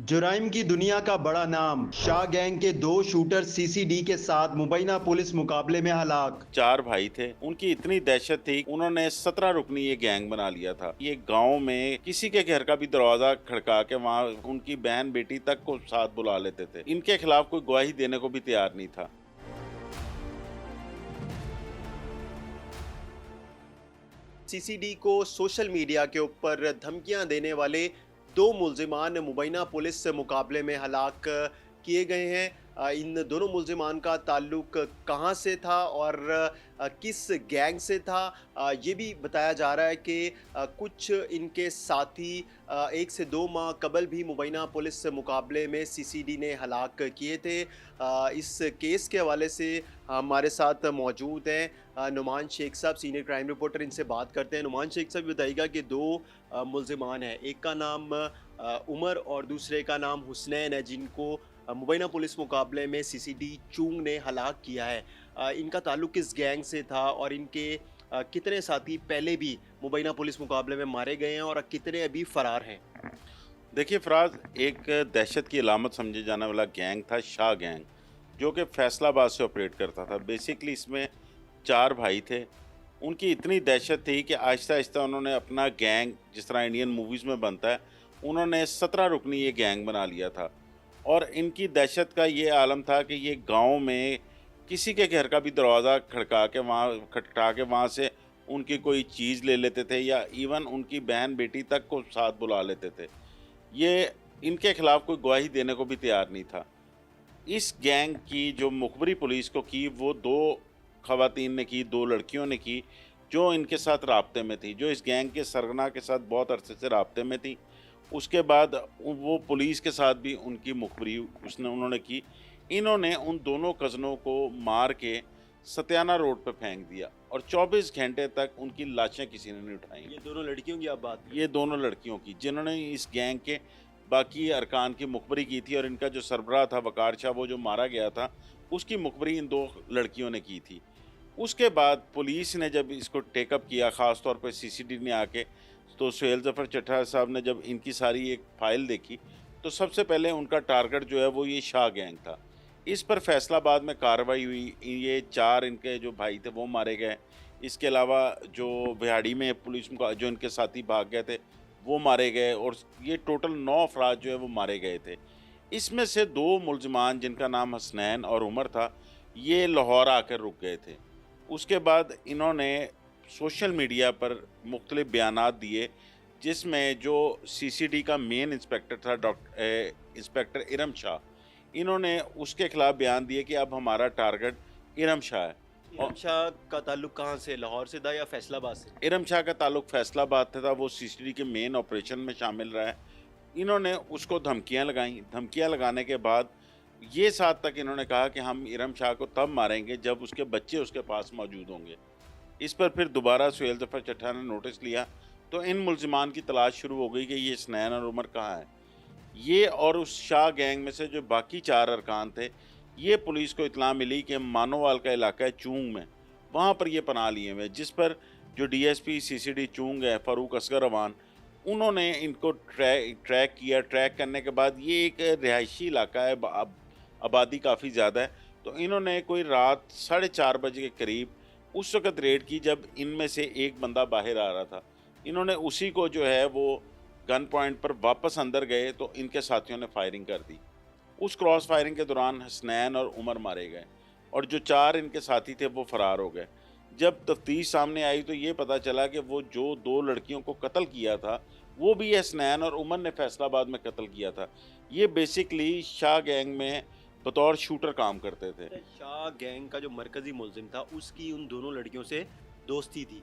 जुराइम की दुनिया का बड़ा नाम शाह गैंग के दो शूटर सीसीडी के साथ मुबैना पुलिस मुकाबले में हलाक। चार भाई थे। उनकी इतनी दहशत थी, उन्होंने 17 रुकनी ये गैंग बना लिया था। ये गांव में किसी के घर का भी दरवाजा खड़का के वहां उनकी बहन बेटी तक को साथ बुला लेते थे। इनके खिलाफ कोई गवाही देने को भी तैयार नहीं था। सीसीडी को सोशल मीडिया के ऊपर धमकियां देने वाले दो मुल्जिमान मुबैना पुलिस से मुकाबले में हलाक किए गए हैं। इन दोनों मुल्जिमान का ताल्लुक कहां से था और किस गैंग से था, ये भी बताया जा रहा है कि कुछ इनके साथी 1 से 2 माह कबल भी मुबैना पुलिस से मुकाबले में सीसीडी ने हलाक किए थे। इस केस के हवाले से हमारे साथ मौजूद हैं नुमान शेख साहब, सीनियर क्राइम रिपोर्टर। इनसे बात करते हैं। नुमान शेख साहब, बताइएगा कि दो मुल्जिमान हैं, एक का नाम उमर और दूसरे का नाम हुसनैन है, जिनको मुबैना पुलिस मुकाबले में सीसीडी चूंग ने हलाक किया है। इनका ताल्लुक किस गैंग से था और इनके कितने साथी पहले भी मुबैना पुलिस मुकाबले में मारे गए हैं और कितने अभी फरार हैं? देखिए फराज, एक दहशत की अलामत समझे जाने वाला गैंग था शाह गैंग, जो कि फैसलाबाद से ऑपरेट करता था। बेसिकली इसमें चार भाई थे। उनकी इतनी दहशत थी कि आहिस्ता आहिस्ता उन्होंने अपना गैंग, जिस तरह इंडियन मूवीज़ में बनता है, उन्होंने 17 रुकनी ये गैंग बना लिया था। और इनकी दहशत का ये आलम था कि ये गांव में किसी के घर का भी दरवाज़ा खटखटा के वहाँ से उनकी कोई चीज़ ले लेते थे, या इवन उनकी बहन बेटी तक को साथ बुला लेते थे। ये इनके खिलाफ कोई गवाही देने को भी तैयार नहीं था। इस गैंग की जो मुखबरी पुलिस को की, वो दो खवातीन ने की, दो लड़कियों ने की, जो इनके साथ राब्ते में थी, जो इस गैंग के सरगना के साथ बहुत अरसे से राब्ते में थी। उसके बाद वो पुलिस के साथ भी उनकी मुखबरी उन्होंने की। इन्होंने उन दोनों कज़नों को मार के सत्याना रोड पे फेंक दिया और 24 घंटे तक उनकी लाशें किसी ने नहीं उठाई। ये दोनों लड़कियों की आप बात ये दोनों लड़कियों की, जिन्होंने इस गैंग के बाकी अरकान की मुखबरी की थी, और इनका जो सरबराह था वकार शाह, वो जो मारा गया था, उसकी मुखबरी इन दो लड़कियों ने की थी। उसके बाद पुलिस ने जब इसको टेकअप किया, ख़ास तौर पे सीसीडी ने आके, तो सुहेल ज़फ़र चट्टा साहब ने जब इनकी सारी एक फ़ाइल देखी, तो सबसे पहले उनका टारगेट जो है वो ये शाह गैंग था। इस पर फैसलाबाद में कार्रवाई हुई। ये चार इनके जो भाई थे वो मारे गए। इसके अलावा जो बिहाड़ी में पुलिस मुका जो इनके साथी भाग गए थे वो मारे गए, और ये टोटल 9 अफराद जो है वो मारे गए थे। इसमें से दो मुल्ज़िमान, जिनका नाम हसनैन और उमर था, ये लाहौर आकर रुक गए थे। उसके बाद इन्होंने सोशल मीडिया पर मुख्तलिफ बयानात दिए, जिसमें जो सीसीडी का मेन इंस्पेक्टर था इंस्पेक्टर इरम शाह, इन्होंने उसके खिलाफ बयान दिए कि अब हमारा टारगेट इरम शाह है। इरम शाह का ताल्लुक कहाँ से, लाहौर से था या फैसलाबाद से? इरम शाह का ताल्लुक फैसलाबाद से था। वो सीसीडी के मेन ऑपरेशन में शामिल रहा है। इन्होंने उसको धमकियां लगाई। धमकियां लगाने के बाद ये साथ तक इन्होंने कहा कि हम इरम शाह को तब मारेंगे जब उसके बच्चे उसके पास मौजूद होंगे। इस पर फिर दोबारा सुहेल ज़फ़र चट्टा ने नोटिस लिया, तो इन मुल्ज़िमान की तलाश शुरू हो गई कि ये हसनैन और उमर कहाँ है। ये और उस शाह गैंग में से जो बाकी चार अरकान थे, ये पुलिस को इत्तला मिली कि मानोवाल का इलाका है चूंग में, वहाँ पर ये पनाह लिए हुए, जिस पर जो डीएसपी सीसीडी चूंग है फ़ारूक असगर अवान, उन्होंने इनको ट्रैक किया। ट्रैक करने के बाद ये एक रिहायशी इलाका है, आबादी काफ़ी ज़्यादा है, तो इन्होंने कोई रात 4:30 बजे के करीब उस वक़्त रेड की, जब इनमें से एक बंदा बाहर आ रहा था। इन्होंने उसी को जो है वो गन पॉइंट पर वापस अंदर गए, तो इनके साथियों ने फायरिंग कर दी। उस क्रॉस फायरिंग के दौरान हसनैन और उमर मारे गए, और जो चार इनके साथी थे वो फरार हो गए। जब तफ्तीश सामने आई तो ये पता चला कि वो जो दो लड़कियों को कत्ल किया था, वो भी हसनैन और उमर ने फैसलाबाद में कत्ल किया था। ये बेसिकली शाह गैंग में बतौर शूटर काम करते थे। शाह गैंग का जो मरकजी मुल्जिम था, उसकी उन दोनों लड़कियों से दोस्ती थी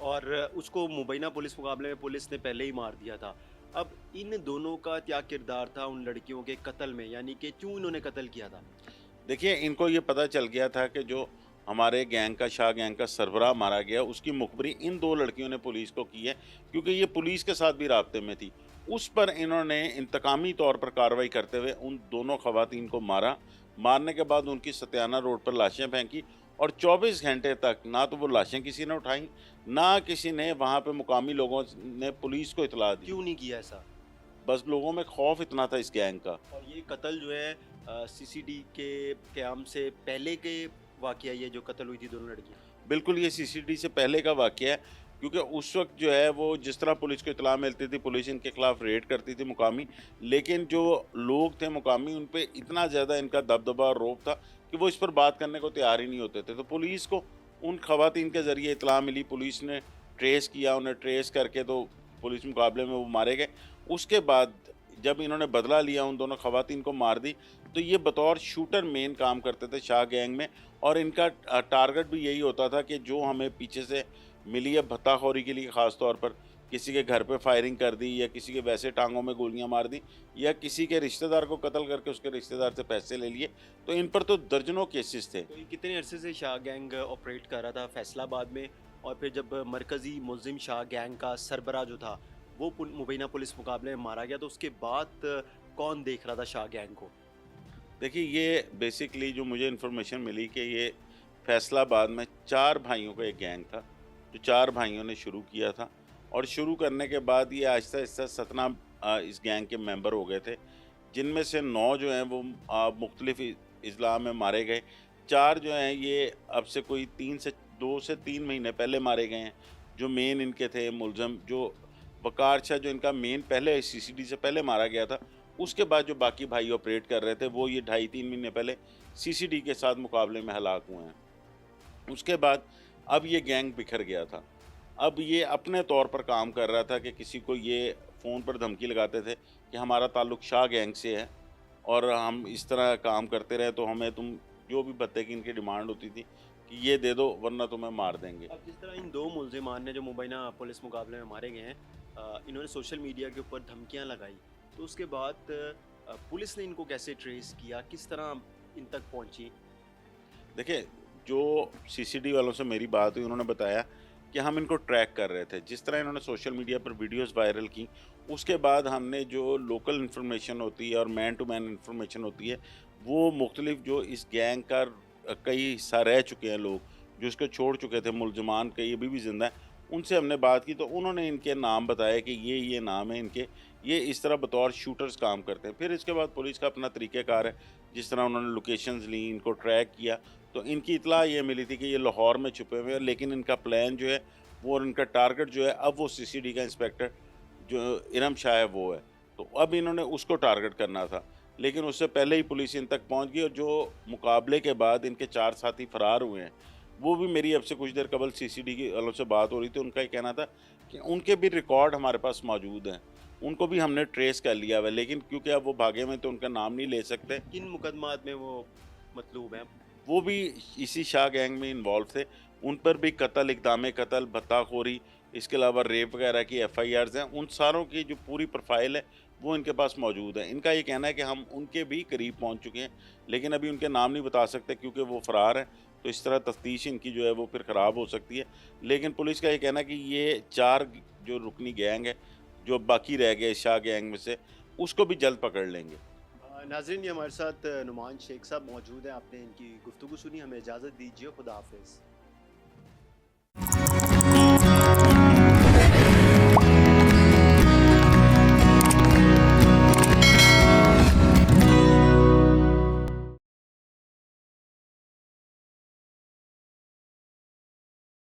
और उसको मुबैना पुलिस मुकाबले में पुलिस ने पहले ही मार दिया था। अब इन दोनों का क्या किरदार था उन लड़कियों के कत्ल में, यानी कि क्यों इन्होंने कत्ल किया था? देखिए, इनको ये पता चल गया था कि जो हमारे गैंग का, शाह गैंग का सरबराह मारा गया, उसकी मुखबरी इन दो लड़कियों ने पुलिस को की है, क्योंकि ये पुलिस के साथ भी राब्ते में थी। उस पर इन्होंने इंतकामी तौर पर कार्रवाई करते हुए उन दोनों खवातीन को मारा। मारने के बाद उनकी सत्याना रोड पर लाशें फेंकी, और 24 घंटे तक ना तो वो लाशें किसी ने उठाई, ना किसी ने वहाँ पे मुकामी लोगों ने पुलिस को इतला दी। क्यों नहीं किया ऐसा? बस लोगों में खौफ इतना था इस गैंग का। और ये कत्ल जो है सीसीडी के क़याम से पहले के वाक़या, ये जो कत्ल हुई थी दोनों लड़कियाँ? बिल्कुल ये सीसीडी से पहले का वाक़या है, क्योंकि उस वक़्त जो है वो जिस तरह पुलिस को इत्तला मिलती थी, पुलिस इनके खिलाफ रेड करती थी मुकामी, लेकिन जो लोग थे मुकामी उन पे इतना ज़्यादा इनका दबदबा और रौब था कि वो इस पर बात करने को तैयार ही नहीं होते थे। तो पुलिस को उन ख़वातीन के ज़रिए इत्तला मिली, पुलिस ने ट्रेस किया, उन्हें ट्रेस करके तो पुलिस मुकाबले में वो मारे गए। उसके बाद जब इन्होंने बदला लिया, उन दोनों ख़वातीन को मार दी, तो ये बतौर शूटर मेन काम करते थे शाह गैंग में, और इनका टारगेट भी यही होता था कि जो हमें पीछे से मिली है भत्ताखोरी के लिए, ख़ास तौर पर किसी के घर पे फायरिंग कर दी या किसी के वैसे टांगों में गोलियां मार दी या किसी के रिश्तेदार को कत्ल करके उसके रिश्तेदार से पैसे ले लिए, तो इन पर तो दर्जनों केसेस थे। तो ये कितने अरसे से शाह गैंग ऑपरेट कर रहा था फैसलाबाद में? और फिर जब मरकज़ी मुल्ज़िम शाह गैंग का सरबराह जो था वो मुबैना पुलिस मुकाबले में मारा गया, तो उसके बाद कौन देख रहा था शाह गैंग को? देखिए ये बेसिकली जो मुझे इन्फॉर्मेशन मिली कि ये फैसलाबाद में 4 भाइयों का एक गैंग था, जो 4 भाइयों ने शुरू किया था, और शुरू करने के बाद ये आहिस्ता-आहिस्ता 17 इस गैंग के मेंबर हो गए थे, जिनमें से 9 जो हैं वो मुख्तलिफ अज़ला में मारे गए। 4 जो हैं ये अब से कोई 2 से 3 महीने पहले मारे गए हैं। जो मेन इनके थे मुलज़म, जो वक़ार शाह, जो इनका मेन पहले सीसीडी से पहले मारा गया था, उसके बाद जो बाकी भाई ऑपरेट कर रहे थे वो ये 2.5-3 महीने पहले सीसीडी के साथ मुकाबले में हलाक हुए हैं। उसके बाद अब ये गैंग बिखर गया था। अब ये अपने तौर पर काम कर रहा था कि किसी को ये फ़ोन पर धमकी लगाते थे कि हमारा ताल्लुक़ शाह गैंग से है और हम इस तरह काम करते रहे तो हमें तुम जो भी भत्ते की इनकी डिमांड होती थी कि ये दे दो वरना तुम्हें मार देंगे। अब जिस तरह इन 2 मुल्ज़िमान ने जो मुबैना पुलिस मुकाबले में मारे गए हैं, इन्होंने सोशल मीडिया के ऊपर धमकियाँ लगाई, तो उसके बाद पुलिस ने इनको कैसे ट्रेस किया, किस तरह इन तक पहुँची? देखिए, जो सीसीडी वालों से मेरी बात हुई, उन्होंने बताया कि हम इनको ट्रैक कर रहे थे। जिस तरह इन्होंने सोशल मीडिया पर वीडियोस वायरल की, उसके बाद हमने जो लोकल इन्फॉर्मेशन होती है और मैन टू मैन इन्फॉर्मेशन होती है, वो मुख्तलिफ जो इस गैंग का कई हिस्सा रह चुके हैं लोग, जो इसको छोड़ चुके थे, मुलज़मान कई अभी भी ज़िंदा हैं, उनसे हमने बात की तो उन्होंने इनके नाम बताए कि ये नाम है इनके, ये इस तरह बतौर शूटर्स काम करते हैं। फिर इसके बाद पुलिस का अपना तरीक़ाकार है, जिस तरह उन्होंने लोकेशंस ली, इनको ट्रैक किया, तो इनकी इत्तला ये मिली थी कि ये लाहौर में छुपे हुए हैं, लेकिन इनका प्लान जो है वो और इनका टारगेट जो है अब वो सीसीडी का इंस्पेक्टर जो इरम शाह है वो है। तो अब इन्होंने उसको टारगेट करना था, लेकिन उससे पहले ही पुलिस इन तक पहुंच गई और जो मुकाबले के बाद इनके 4 साथी फरार हुए हैं, वो भी मेरी अब से कुछ देर कबल सीसीडी के वालों से बात हो रही थी। उनका ये कहना था कि उनके भी रिकॉर्ड हमारे पास मौजूद हैं, उनको भी हमने ट्रेस कर लिया हुआ है, लेकिन क्योंकि अब वो भागे में तो उनका नाम नहीं ले सकते। किन मुकदमात में वो मतलूब हैं? वो भी इसी शाह गैंग में इन्वॉल्व थे, उन पर भी कत्ल, इक़दाम कत्ल, भत्ताखोरी, इसके अलावा रेप वगैरह की एफआईआर्स हैं। उन सारों की जो पूरी प्रोफाइल है वो इनके पास मौजूद है। इनका ये कहना है कि हम उनके भी करीब पहुंच चुके हैं, लेकिन अभी उनके नाम नहीं बता सकते क्योंकि वो फ़रार हैं, तो इस तरह तफ्तीश इनकी जो है वो फिर ख़राब हो सकती है। लेकिन पुलिस का ये कहना है कि ये 4 जो रुकनी गैंग है, जो बाकी रह गए शाह गैंग में से, उसको भी जल्द पकड़ लेंगे। नाज़रीन, ये हमारे साथ नुमान शेख साहब मौजूद हैं। आपने इनकी गुफ्तगू सुनी, हमें इजाज़त दीजिए। खुदा हाफ़िज़।